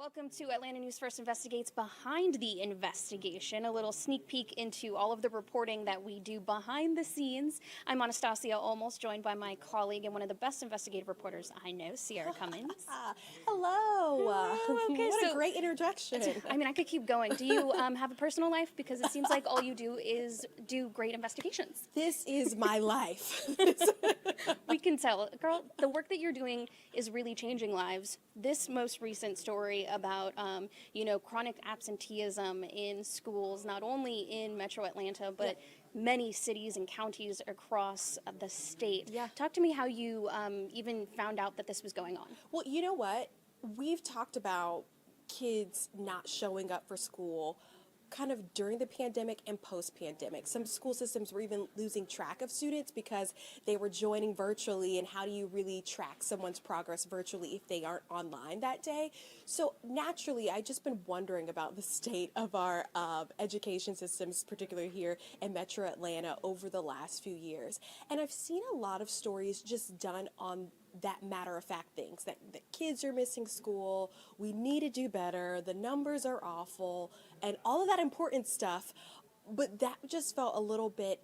Welcome to Atlanta News First Investigates Behind the Investigation, a little sneak peek into all of the reporting that we do behind the scenes. I'm Anastasia Olmos, joined by my colleague and one of the best investigative reporters I know, Sierra Cummins. Hello. Okay, What a great introduction. I mean, I could keep going. Do you have a personal life? Because it seems like all you do is do great investigations. This is my life. We can tell. Girl, the work that you're doing is really changing lives. This most recent story about, chronic absenteeism in schools, not only in Metro Atlanta, but many cities and counties across the state. Yeah. Talk to me how you even found out that this was going on. Well, you know what? We've talked about kids not showing up for school kind of during the pandemic and post-pandemic. Some school systems were even losing track of students because they were joining virtually, and how do you really track someone's progress virtually if they aren't online that day? So naturally, I've just been wondering about the state of our education systems, particularly here in Metro Atlanta, over the last few years. And I've seen a lot of stories just done on that matter-of-fact things, that the kids are missing school, we need to do better, the numbers are awful, and all of that important stuff. But that just felt a little bit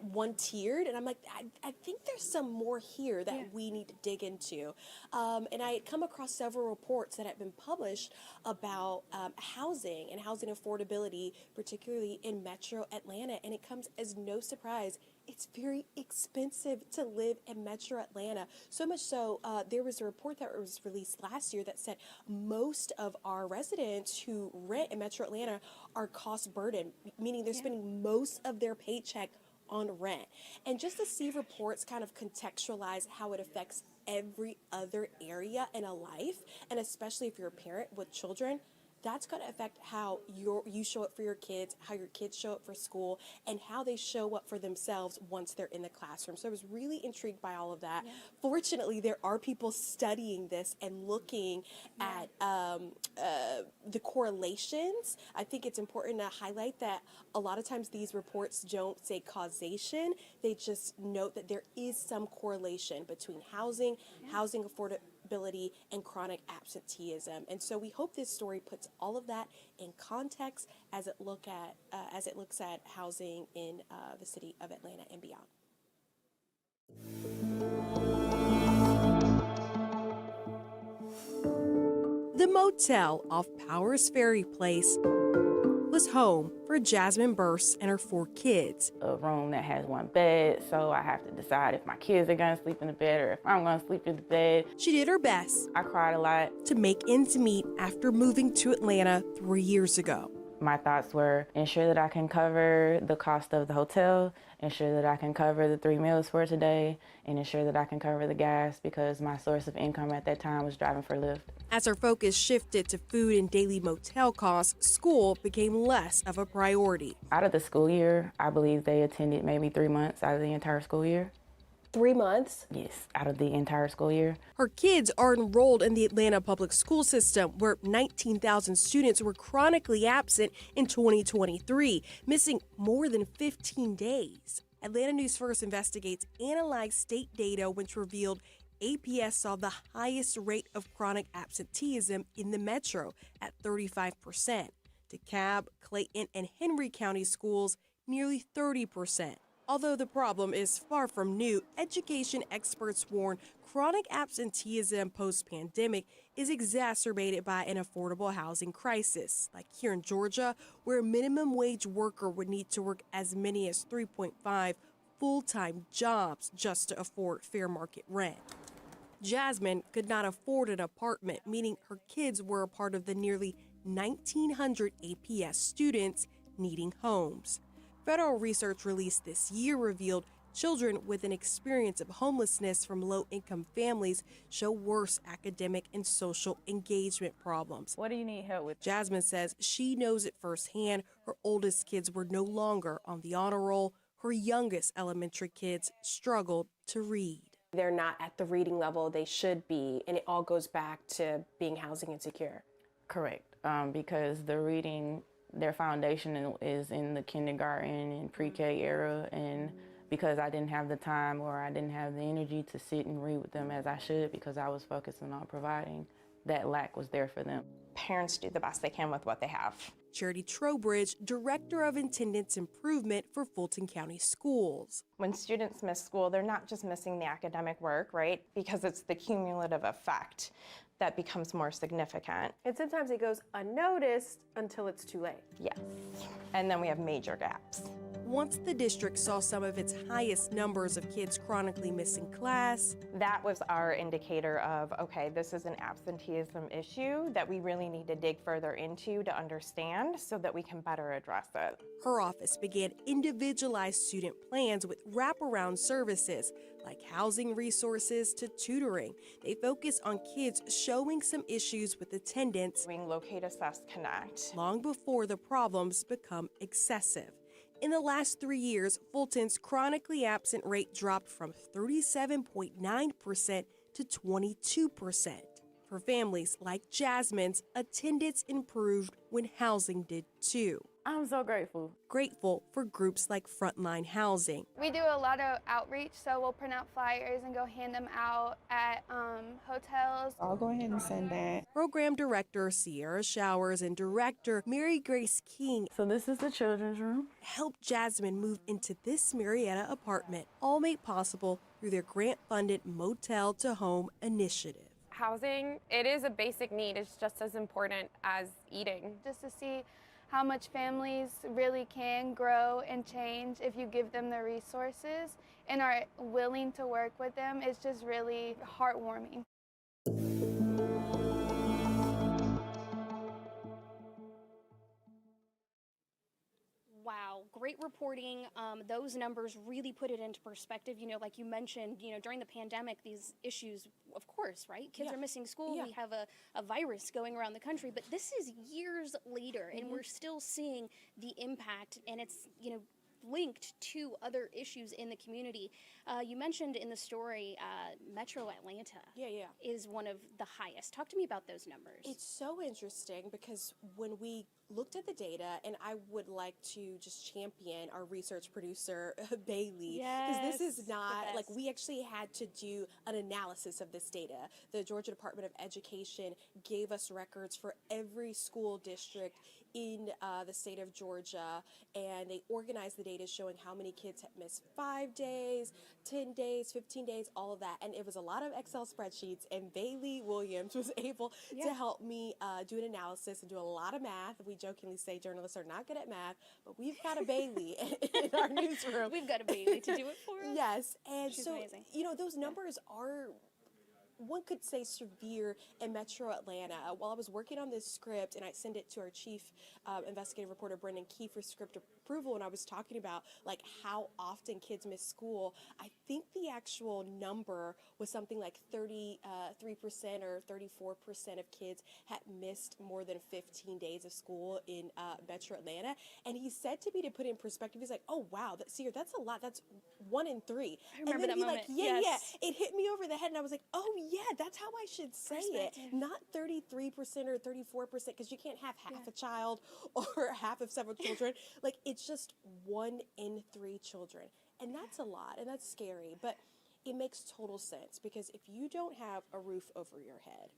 one-tiered, and I'm like, I think there's some more here that we need to dig into. And I had come across several reports that have been published about housing and housing affordability, particularly in Metro Atlanta, and it comes as no surprise. It's very expensive to live in Metro Atlanta. So much so, there was a report that was released last year that said most of our residents who rent in Metro Atlanta are cost burdened, meaning they're spending most of their paycheck on rent. And just to see reports kind of contextualize how it affects every other area in a life, and especially if you're a parent with children, that's going to affect how you show up for your kids, how your kids show up for school, and how they show up for themselves once they're in the classroom. So I was really intrigued by all of that. Yeah. Fortunately, there are people studying this and looking at the correlations. I think it's important to highlight that a lot of times these reports don't say causation. They just note that there is some correlation between housing affordability, and chronic absenteeism. And so we hope this story puts all of that in context as it looks at housing in the city of Atlanta and beyond. The motel off Powers Ferry Place was home for Jasmine Burse and her 4 kids. A room that has 1 bed, so I have to decide if my kids are gonna sleep in the bed or if I'm gonna sleep in the bed. She did her best. I cried a lot. To make ends meet after moving to Atlanta 3 years ago. My thoughts were ensure that I can cover the cost of the hotel, ensure that I can cover the 3 meals for today, and ensure that I can cover the gas because my source of income at that time was driving for Lyft. As her focus shifted to food and daily motel costs, school became less of a priority. Out of the school year, I believe they attended maybe 3 months out of the entire school year. 3 months? Yes, out of the entire school year. Her kids are enrolled in the Atlanta public school system, where 19,000 students were chronically absent in 2023, missing more than 15 days. Atlanta News First Investigates analyzed state data which revealed APS saw the highest rate of chronic absenteeism in the metro at 35%. DeKalb, Clayton, and Henry County schools nearly 30%. Although the problem is far from new, education experts warn chronic absenteeism post-pandemic is exacerbated by an affordable housing crisis, like here in Georgia, where a minimum wage worker would need to work as many as 3.5 full-time jobs just to afford fair market rent. Jasmine could not afford an apartment, meaning her kids were a part of the nearly 1,900 APS students needing homes. Federal research released this year revealed children with an experience of homelessness from low-income families show worse academic and social engagement problems. What do you need help with? Jasmine says she knows it firsthand. Her oldest kids were no longer on the honor roll. Her youngest elementary kids struggled to read. They're not at the reading level they should be, and it all goes back to being housing insecure. Correct, because their foundation is in the kindergarten and pre-K era, and because I didn't have the time or I didn't have the energy to sit and read with them as I should because I was focusing on providing, that lack was there for them. Parents do the best they can with what they have. Charity Trowbridge, Director of Attendance Improvement for Fulton County Schools. When students miss school, they're not just missing the academic work, right? Because it's the cumulative effect that becomes more significant. And sometimes it goes unnoticed until it's too late. Yes. And then we have major gaps. Once the district saw some of its highest numbers of kids chronically missing class, That was our indicator of, okay, this is an absenteeism issue that we really need to dig further into to understand so that we can better address it. her office began individualized student plans with wraparound services like housing resources to tutoring. They focus on kids showing some issues with attendance Doing locate, assess, connect. long before the problems become excessive. In the last 3 years, Fulton's chronically absent rate dropped from 37.9% to 22%. For families like Jasmine's, attendance improved when housing did too. I'm so grateful. Grateful for groups like Frontline Housing. We do a lot of outreach, so we'll print out flyers and go hand them out at hotels. I'll go ahead and send that. Program Director Sierra Showers and Director Mary Grace King So this is the children's room. helped Jasmine move into this Marietta apartment, all made possible through their grant-funded Motel to Home initiative. Housing, it is a basic need. It's just as important as eating. Just to see how much families really can grow and change if you give them the resources and are willing to work with them. It's just really heartwarming. Wow, great reporting. Those numbers really put it into perspective. You know, like you mentioned, you know, during the pandemic, these issues, of course, right? Kids Yeah. are missing school. Yeah. We have a virus going around the country, but this is years later, and we're still seeing the impact, and it's, you know, linked to other issues in the community. You mentioned in the story, Metro Atlanta is one of the highest. Talk to me about those numbers. It's so interesting because when we looked at the data, and I would like to just champion our research producer, Bailey, because this Yes, is the not, like, best. we actually had to do an analysis of this data. The Georgia Department of Education gave us records for every school district in the state of Georgia, and they organized the data showing how many kids had missed 5 days, 10 days, 15 days, all of that. And it was a lot of Excel spreadsheets, and Bailey Williams was able to help me do an analysis and do a lot of math. We jokingly say journalists are not good at math, but we've got a Bailey in our newsroom. We've got a Bailey to do it for us. Yes, and She's so, amazing. you know, those numbers are, one could say, severe in Metro Atlanta. While I was working on this script, and I sent it to our chief investigative reporter, Brendan Key, for script approval, and I was talking about, like, how often kids miss school, I think the actual number was something like 33% or 34% of kids had missed more than 15 days of school in Metro Atlanta. And he said to me, to put it in perspective, he's like, oh, wow, that's a lot. That's 1 in 3. I remember and then that he moment. yeah, Yes. it hit me over the head, and I was like, oh, yeah, that's how I should say it. Perspective. Not 33% or 34%, because you can't have half a child or half of several children. Like, it's just 1 in 3 children. And that's a lot, and that's scary. But it makes total sense, because if you don't have a roof over your head,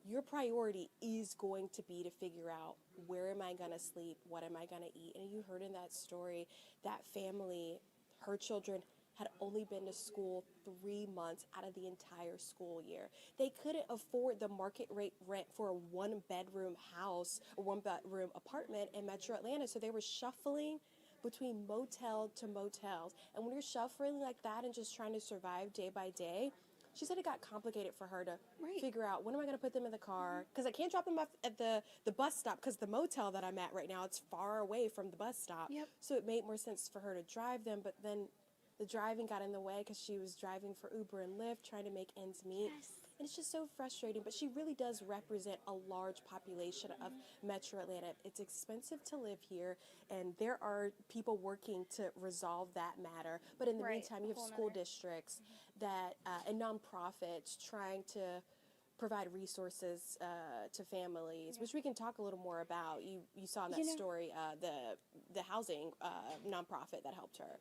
your priority is going to be to figure out, where am I going to sleep? What am I going to eat? And you heard in that story, that family, her children had only been to school 3 months out of the entire school year. They couldn't afford the market rate rent for a 1-bedroom house or 1-bedroom apartment in Metro Atlanta. So they were shuffling between motel to motels. And when you're shuffling like that and just trying to survive day by day, she said it got complicated for her to figure out, when am I going to put them in the car? Because I can't drop them off at the bus stop, because the motel that I'm at right now, it's far away from the bus stop. Yep. So it made more sense for her to drive them, but then the driving got in the way because she was driving for Uber and Lyft, trying to make ends meet. And it's just so frustrating, but she really does represent a large population of Metro Atlanta. It's expensive to live here, and there are people working to resolve that matter. But in the meantime, you have school districts that and nonprofits trying to provide resources to families, which we can talk a little more about. You saw in that story the housing nonprofit that helped her.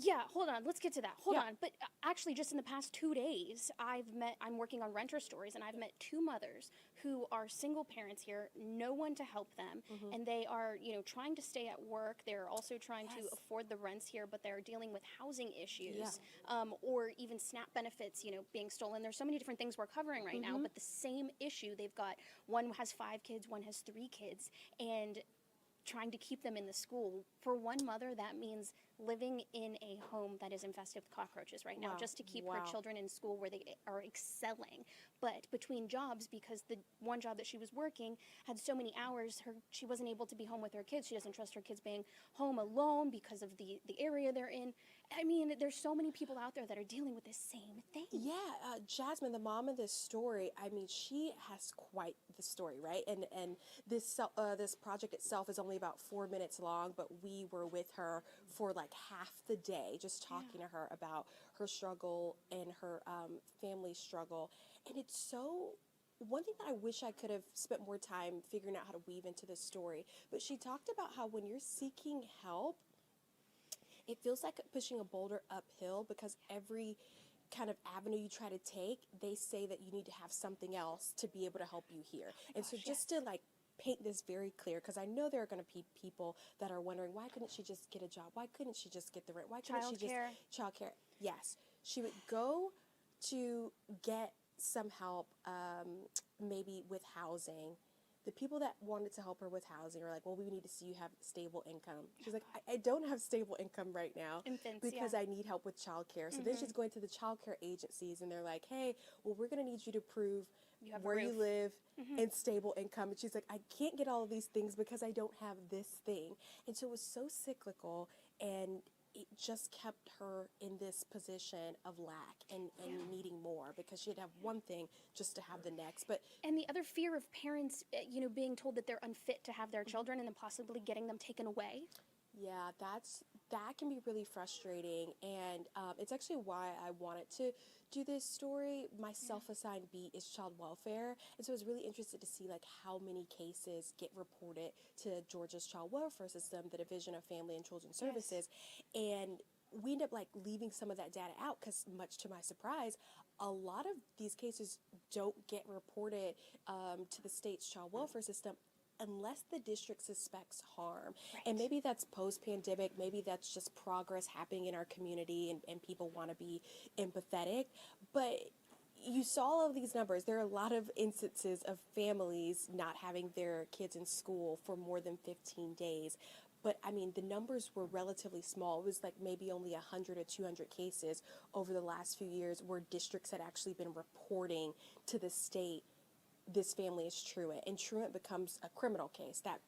Yeah, hold on. Let's get to that. Hold Yeah. on. But actually, just in the past 2 days, I'm working on renter stories, and I've met two mothers who are single parents here, no one to help them, and they are, trying to stay at work. They're also trying to afford the rents here, but they're dealing with housing issues, or even SNAP benefits, being stolen. There's so many different things we're covering right now, but the same issue. They've got one has 5 kids, one has 3 kids, and trying to keep them in the school. For one mother, that means living in a home that is infested with cockroaches right now, just to keep her children in school where they are excelling. But between jobs, because the one job that she was working had so many hours, she wasn't able to be home with her kids. She doesn't trust her kids being home alone because of the area they're in. I mean, there's so many people out there that are dealing with this same thing. Yeah, Jasmine, the mom of this story, I mean, she has quite the story, right? And this project itself is only about 4 minutes long, but we were with her for like half the day, just talking to her about her struggle and her family's struggle. And it's so, one thing that I wish I could have spent more time figuring out how to weave into this story, but she talked about how when you're seeking help, it feels like pushing a boulder uphill, because every kind of avenue you try to take, they say that you need to have something else to be able to help you here. And so just to like paint this very clear, because I know there are going to be people that are wondering, why couldn't she just get a job? Why couldn't she just get the rent? Why couldn't she just childcare? Yes, she would go to get some help, maybe with housing. The people that wanted to help her with housing are like, well, we need to see you have stable income. She's like, I don't have stable income right now because I need help with childcare. So then she's going to the childcare agencies, and they're like, hey, well, we're going to need you to prove where you live and stable income. And she's like, I can't get all of these things because I don't have this thing. And so it was so cyclical, and it just kept her in this position of lack and needing more, because she'd have one thing just to have the next. But and the other fear of parents, being told that they're unfit to have their children and then possibly getting them taken away. Yeah, that can be really frustrating, and it's actually why I wanted to do this story. My self-assigned beat is child welfare, and so I was really interested to see like how many cases get reported to Georgia's child welfare system, the Division of Family and Children Services, and we end up like leaving some of that data out because, much to my surprise, a lot of these cases don't get reported to the state's child welfare system unless the district suspects harm. And maybe that's post-pandemic, maybe that's just progress happening in our community, and people want to be empathetic. But you saw all of these numbers. There are a lot of instances of families not having their kids in school for more than 15 days. But I mean, the numbers were relatively small. It was like maybe only 100 or 200 cases over the last few years where districts had actually been reporting to the state, this family is truant, and truant becomes a criminal case that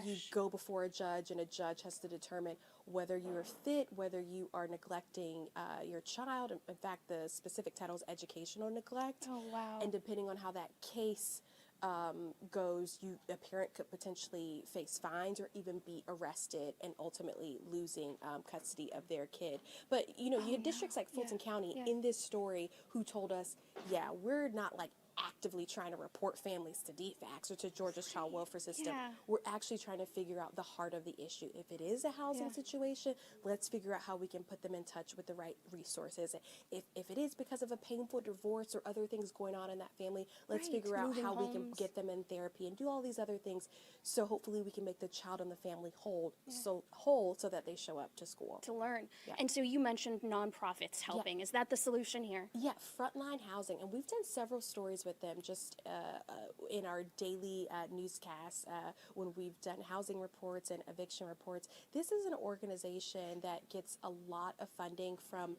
you go before a judge, and a judge has to determine whether you are fit, whether you are neglecting your child. In fact, the specific title is educational neglect. Oh, wow. And depending on how that case goes, a parent could potentially face fines or even be arrested and ultimately losing custody of their kid. But you had districts like Fulton County in this story who told us, we're not like actively trying to report families to DFACS or to Georgia's child welfare system. We're actually trying to figure out the heart of the issue. If it is a housing situation, let's figure out how we can put them in touch with the right resources. If it is because of a painful divorce or other things going on in that family, let's figure out how we can get them in therapy and do all these other things. So hopefully we can make the child and the family whole so that they show up to school. To learn. And so you mentioned nonprofits helping. Is that the solution here? Yeah, Frontline Housing. And we've done several stories with them just in our daily newscasts when we've done housing reports and eviction reports. This is an organization that gets a lot of funding from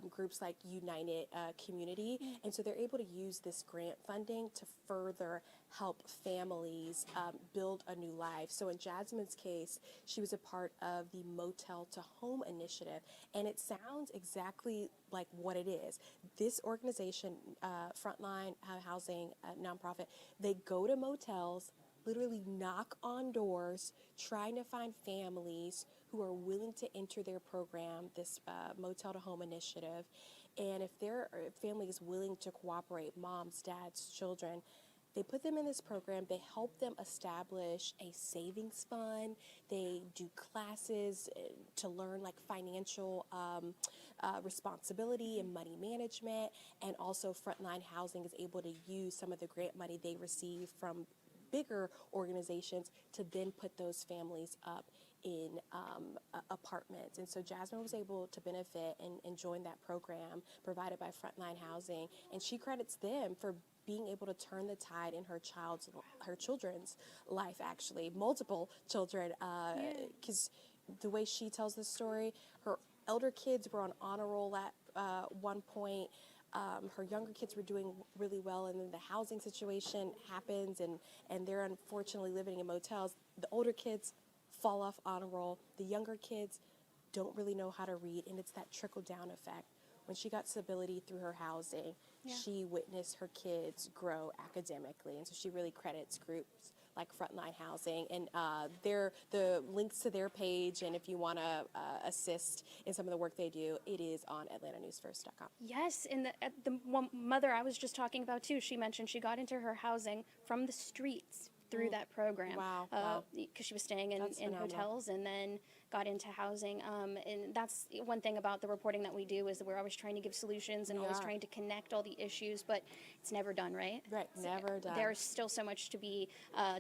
groups like United Community. And so they're able to use this grant funding to further help families build a new life. So in Jasmine's case, she was a part of the Motel to Home initiative, and it sounds exactly like what it is. This organization, Frontline Housing nonprofit, they go to motels, literally knock on doors, trying to find families who are willing to enter their program, this Motel to Home initiative. And if their family is willing to cooperate, moms, dads, children, They put them in this program. They help them establish a savings fund. They do classes to learn like financial responsibility and money management. And also Frontline Housing is able to use some of the grant money they receive from bigger organizations to then put those families up in apartments. And so Jasmine was able to benefit and join that program provided by Frontline Housing. And she credits them for being able to turn the tide in her children's life, actually, multiple children, because the way she tells the story, her elder kids were on honor roll at one point. Her younger kids were doing really well, and then the housing situation happens, and they're unfortunately living in motels. The older kids fall off honor roll. The younger kids don't really know how to read, and it's that trickle-down effect. When she got stability through her housing, she witnessed her kids grow academically, and so she really credits groups like Frontline Housing, and the links to their page, and if you want to assist in some of the work they do, it is on atlantanewsfirst.com. Yes, and the one mother I was just talking about too, she mentioned she got into her housing from the streets through that program. Wow. Because she was staying in phenomenal. hotels and then got into housing. And that's one thing about the reporting that we do is that we're always trying to give solutions and always trying to connect all the issues, but it's never done, right? Right, never done. There's still so much to be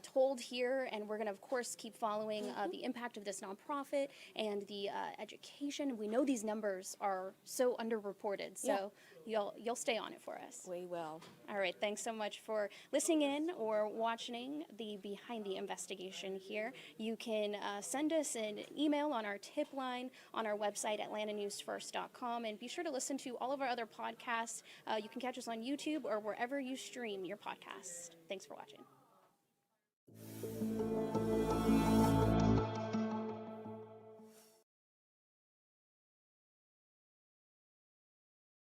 told here, and we're going to, of course, keep following the impact of this nonprofit and the education. We know these numbers are so underreported, so you'll stay on it for us. We will. All right, thanks so much for listening in or watching the Behind the Investigation here. You can send us an email on our tip line on our website, atlantanewsfirst.com, and be sure to listen to all of our other podcasts. You can catch us on YouTube or wherever you stream your podcasts. Thanks for watching.